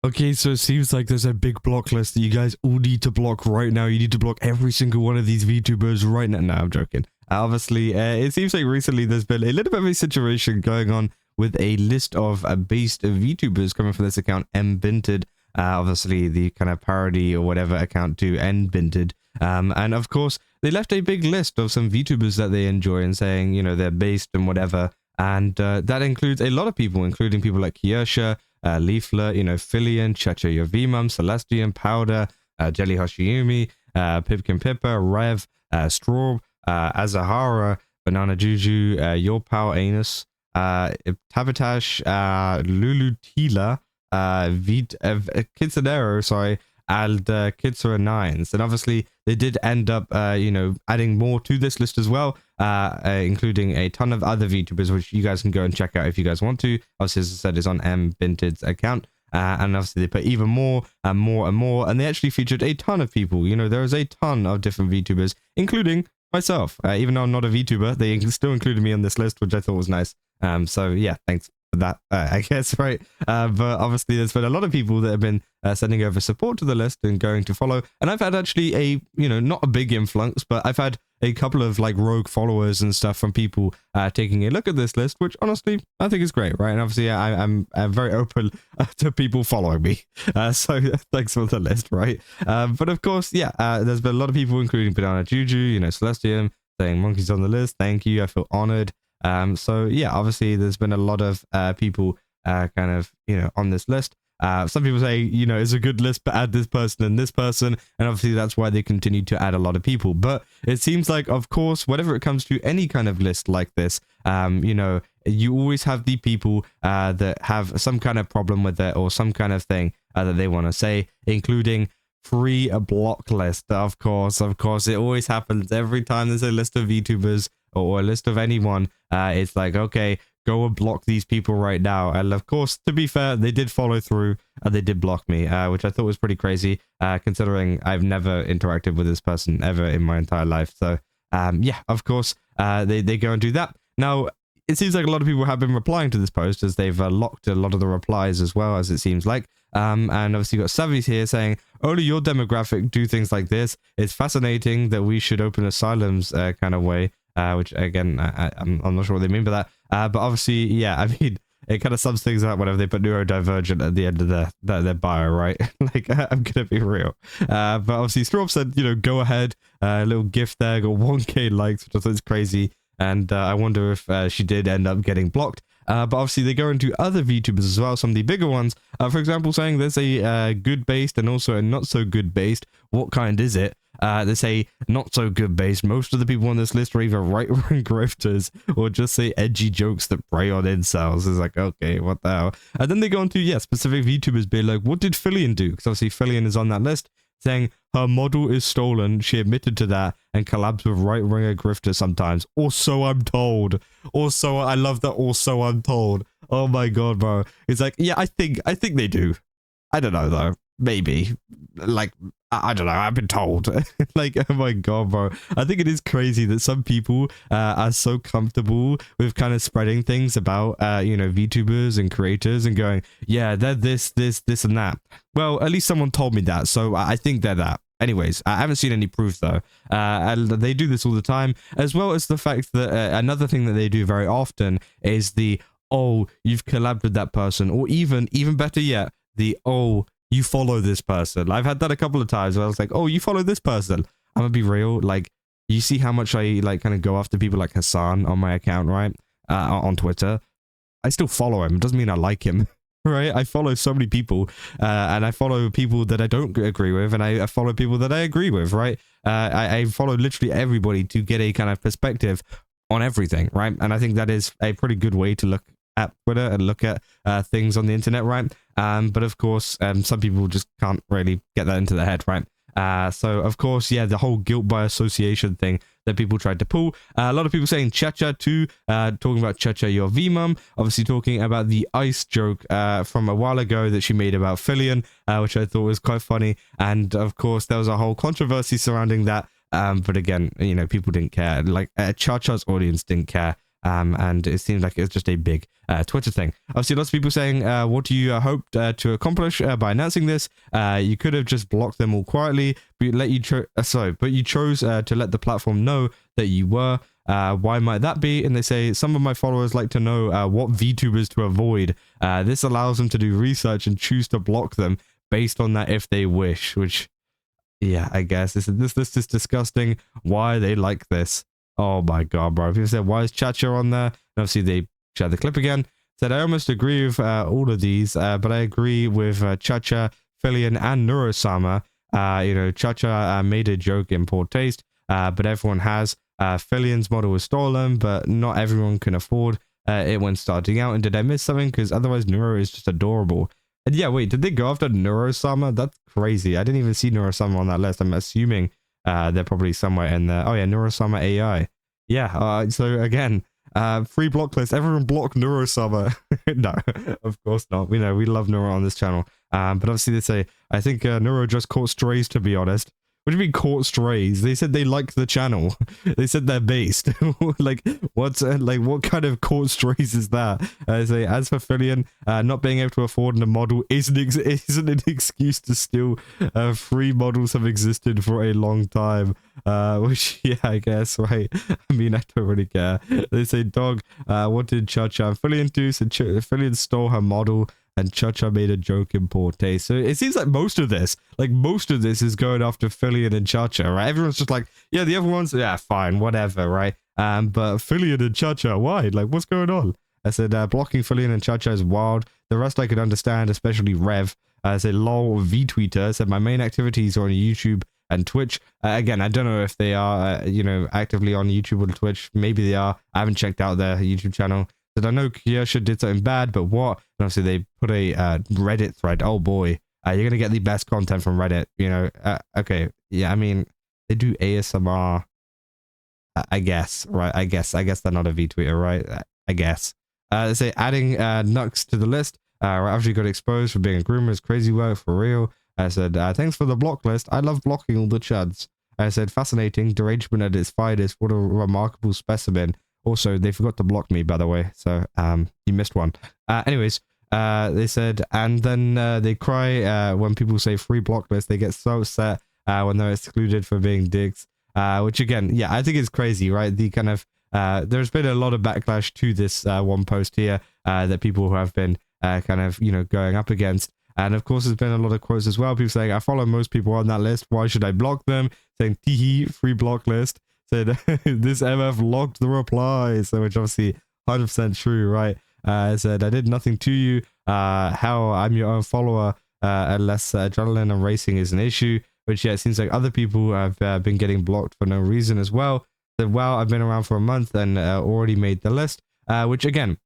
Okay, so it seems like there's a big block list that you guys all need to block right now. You need to block every single one of these VTubers right now. No, I'm joking. Obviously, it seems like recently there's been a little bit of a situation going on with a list of based VTubers coming from this account, mbinted. Obviously, the kind of parody or whatever account to nbinted. And of course, they left a big list of some VTubers that they enjoy and saying, you know, they're based and whatever. And that includes a lot of people, including people like Kiyorsha, Leaflet, you know, Filian, chachayourvmom, Celestian, Powder, Jelly Hoshiyumi, Pipkin Pippa, Rev, Straw, Azahara, Banana Juju, Your Power Anus, Tabatash, Lulu Tila, Kitsunero, sorry, and Kitsura Nines. And obviously they did end up you know, adding more to this list as well, including a ton of other VTubers, which you guys can go and check out if you guys want to. Obviously, as I said, it's on mbinted's account. And obviously they put even more and more and more, and they actually featured a ton of people. You know, there is a ton of different VTubers, including myself. Even though I'm not a VTuber, they still included me on this list, which I thought was nice. So yeah, thanks for that, I guess, right? But obviously there's been a lot of people that have been sending over support to the list and going to follow, and I've had actually a, you know, not a big influx, but I've had a couple of like rogue followers and stuff from people taking a look at this list, which honestly I think is great, right? And obviously I'm very open to people following me, so thanks for the list, right? But of course, yeah, there's been a lot of people, including Banana Juju, you know, Celestium, saying monkeys on the list. Thank you, I feel honored. So yeah, obviously there's been a lot of people kind of, you know, on this list. Some people say, you know, it's a good list, but add this person and this person, and obviously that's why they continue to add a lot of people. But it seems like, of course, whenever it comes to any kind of list like this, you know, you always have the people that have some kind of problem with it or some kind of thing that they want to say, including free a block list. Of course, it always happens every time there's a list of VTubers or a list of anyone. It's like, okay, go and block these people right now. And of course, to be fair, they did follow through and they did block me, which I thought was pretty crazy, considering I've never interacted with this person ever in my entire life. So yeah, of course, they go and do that. Now, it seems like a lot of people have been replying to this post, as they've locked a lot of the replies as well, as it seems like. And obviously you've got Savvy's here saying, only your demographic do things like this. It's fascinating that we should open asylums kind of way. Which again, I'm not sure what they mean by that. But obviously, yeah, I mean, it kind of sums things up whenever they put neurodivergent at the end of their bio, right? Like, I'm gonna be real. But obviously, Straw said, you know, go ahead. A little gift there, got 1K likes, which I thought was crazy. And I wonder if she did end up getting blocked. But obviously they go into other VTubers as well, some of the bigger ones. For example, saying there's a good based and also a not so good based. What kind is it? They say not so good based. Most of the people on this list are either right-wing grifters or just say edgy jokes that prey on incels. It's like, okay, what the hell? And then they go into, yeah, specific VTubers being like, what did Filian do? Because obviously Filian is on that list, saying her model is stolen. She admitted to that and collabs with right-winger grifters sometimes. Or so I'm told. Also, I love that. Also, I'm told. Oh my god, bro. It's like, yeah, I think they do. I don't know though. Maybe. Like, I don't know. I've been told. Like, oh my god, bro. I think it is crazy that some people are so comfortable with kind of spreading things about, you know, VTubers and creators and going, yeah, they're this, and that. Well, at least someone told me that, so I think they're that. Anyways, I haven't seen any proof though, and they do this all the time, as well as the fact that another thing that they do very often is the, oh, you've collabed with that person, or even better yet, the, oh, you follow this person. I've had that a couple of times where I was like, oh, you follow this person. I'm gonna be real, like, you see how much I like kind of go after people like Hassan on my account, right? On Twitter. I still follow him. It doesn't mean I like him. Right, I follow so many people, and I follow people that I don't agree with, and I follow people that I agree with, right? I follow literally everybody to get a kind of perspective on everything, right? And I think that is a pretty good way to look at Twitter and look at things on the internet, right? But of course, some people just can't really get that into their head, right? So of course, yeah, the whole guilt by association thing that people tried to pull. A lot of people saying Chacha too, talking about chachayourvmom, obviously talking about the ice joke from a while ago that she made about Filian, which I thought was quite funny. And of course, there was a whole controversy surrounding that. But again, you know, people didn't care. Like Chacha's audience didn't care. And it seems like it's just a big Twitter thing. I've seen lots of people saying, what do you hope to accomplish by announcing this? You could have just blocked them all quietly, but you chose to let the platform know that you were. Why might that be? And they say, some of my followers like to know what VTubers to avoid. This allows them to do research and choose to block them based on that if they wish, which, yeah, I guess this is disgusting. Why they like this? Oh my god, bro. People said, why is Chacha on there? And obviously they shared the clip again. Said, I almost agree with all of these, but I agree with Chacha, Filian, and Neurosama. Chacha made a joke in poor taste, but everyone has. Filian's model was stolen, but not everyone can afford it when starting out. And did I miss something? Because otherwise Neuro is just adorable. And yeah, wait, did they go after Neurosama? That's crazy. I didn't even see Neurosama on that list. I'm assuming they're probably somewhere in there. Oh yeah, Neurosama AI. Yeah, so again, free block list. Everyone block Neurosama. No, of course not. We know we love Neuro on this channel. But obviously they say, I think Neuro just caught strays, to be honest. What do you mean caught strays? They said they liked the channel. They said they're based. Like what kind of caught strays is that? Say, as for Filian, not being able to afford a model isn't an excuse to steal. Free models have existed for a long time. Which, yeah, I guess, right? I mean, I don't really care. They say, dog, what did Chacha and Filian do? So Filian stole her model, and Chacha made a joke in poor taste. So it seems like most of this is going after Filian and Chacha, right? Everyone's just like, yeah, the other ones, yeah, fine, whatever, right? But Filian and Chacha, why? Like, what's going on? I said, blocking Filian and Chacha is wild. The rest I could understand, especially Rev. I said, lol, VTweeter. I said, my main activities are on YouTube and Twitch. Again, I don't know if they are, actively on YouTube or Twitch. Maybe they are. I haven't checked out their YouTube channel. Said, I know Kirsha did something bad, but what? And obviously they put a Reddit thread. Oh boy, you're gonna get the best content from Reddit. Okay, yeah. I mean, they do ASMR. I guess, right? I guess they're not a VTweeter, right? I guess. They say adding Nux to the list. Right after you got exposed for being a groomer is crazy work for real. I said, thanks for the block list. I love blocking all the chuds. I said, fascinating. Derangement at its finest. What a remarkable specimen. Also, they forgot to block me, by the way, so you missed one. Anyways, they said, and then they cry when people say free block list. They get so upset when they're excluded for being dicks. Which again, yeah, I think is crazy, right? The kind of there's been a lot of backlash to this one post here that people have been kind of going up against. And of course, there's been a lot of quotes as well. People saying, I follow most people on that list. Why should I block them? Saying, teehee, free block list. Said, this MF locked the replies. So, which obviously 100% true, right? Said, I did nothing to you. How I'm your own follower, unless adrenaline and racing is an issue. Which, yeah, it seems like other people have been getting blocked for no reason as well. Said, well, I've been around for a month and already made the list. Which, again,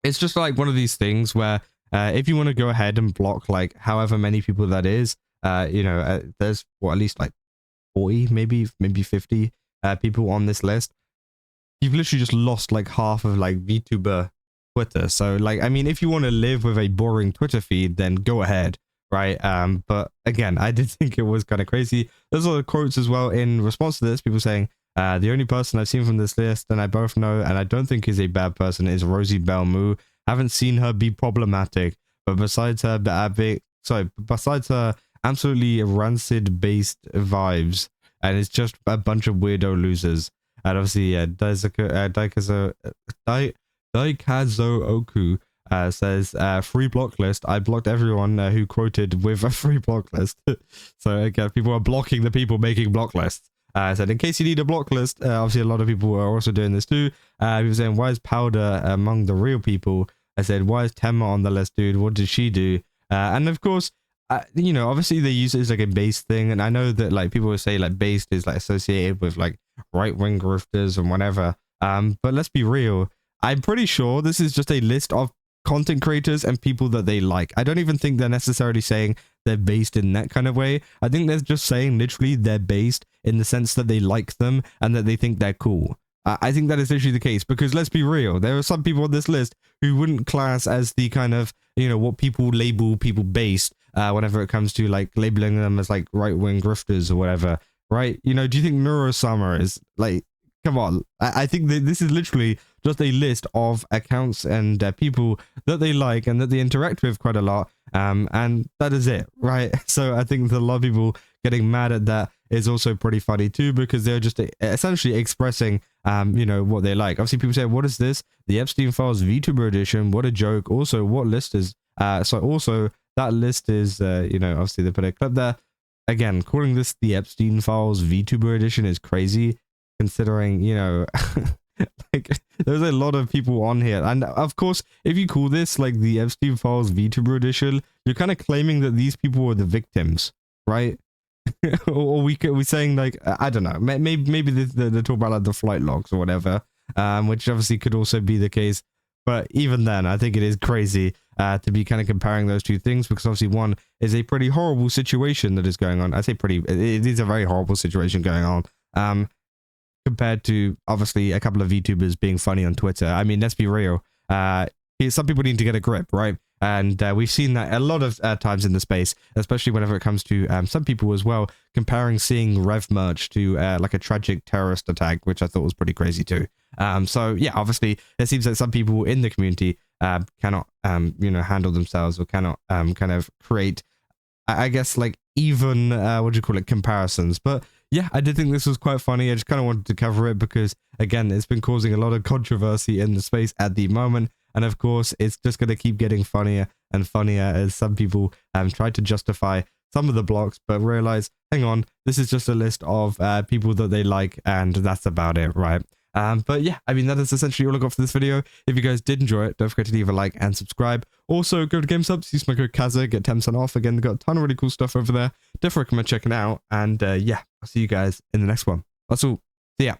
it's just like one of these things where if you want to go ahead and block like however many people that is, there's at least like 40, maybe 50 people on this list. You've literally just lost like half of like VTuber Twitter. So like, I mean, if you want to live with a boring Twitter feed, then go ahead, right? But again, I did think it was kind of crazy. There's a lot of quotes as well in response to this. People saying, the only person I've seen from this list, and I both know, and I don't think is a bad person, is Rosie Belmu. Haven't seen her be problematic, but besides her besides her absolutely rancid based vibes, and it's just a bunch of weirdo losers. And obviously, Daikazo Oku says, free block list. I blocked everyone who quoted with a free block list. So again, people are blocking the people making block lists. Said, in case you need a block list, obviously a lot of people are also doing this too. People saying, why is Powder among the real people? I said, why is Temma on the list, dude? What did she do? And of course, obviously they use it as like a base thing. And I know that like people will say like based is like associated with like right-wing grifters and whatever. But let's be real. I'm pretty sure this is just a list of content creators and people that they like. I don't even think they're necessarily saying they're based in that kind of way. I think they're just saying literally they're based in the sense that they like them and that they think they're cool. I think that is literally the case, because let's be real, there are some people on this list who wouldn't class as the kind of, what people label people based whenever it comes to like labeling them as like right-wing grifters or whatever, right? Do you think Neurosama is like, come on? I think that this is literally just a list of accounts and people that they like and that they interact with quite a lot. And that is it, right? So I think that a lot of people getting mad at that is also pretty funny too, because they're just essentially expressing, you know, what they like. Obviously, people say, what is this? The Epstein Files VTuber edition. What a joke. Also, what list is, so also that list is, you know, obviously they put a clip there. Again, calling this the Epstein Files VTuber edition is crazy, considering, you know, like there's a lot of people on here. And of course, if you call this like the Epstein Files VTuber edition, you're kind of claiming that these people were the victims, right? Or we're saying like, I don't know, maybe they talk about like the flight logs or whatever, which obviously could also be the case. But even then, I think it is crazy to be kind of comparing those two things, because obviously one is a pretty horrible situation that is going on. I say pretty, it is a very horrible situation going on, compared to obviously a couple of VTubers being funny on Twitter. I mean, let's be real. Some people need to get a grip, right? And we've seen that a lot of times in the space, especially whenever it comes to some people as well, comparing seeing Rev merch to like a tragic terrorist attack, which I thought was pretty crazy too. So yeah, obviously it seems like some people in the community cannot, you know, handle themselves, or cannot kind of create, I guess, like even, what do you call it, comparisons. But yeah, I did think this was quite funny. I just kind of wanted to cover it because, again, it's been causing a lot of controversy in the space at the moment. And of course, it's just going to keep getting funnier and funnier as some people try to justify some of the blocks, but realize, hang on, this is just a list of people that they like, and that's about it, right? But yeah, I mean, that is essentially all I got for this video. If you guys did enjoy it, don't forget to leave a like and subscribe. Also, go to GameSubs, use my code Kazza, get 10% off. Again, they've got a ton of really cool stuff over there. Definitely recommend checking it out. And yeah, I'll see you guys in the next one. That's all. See ya.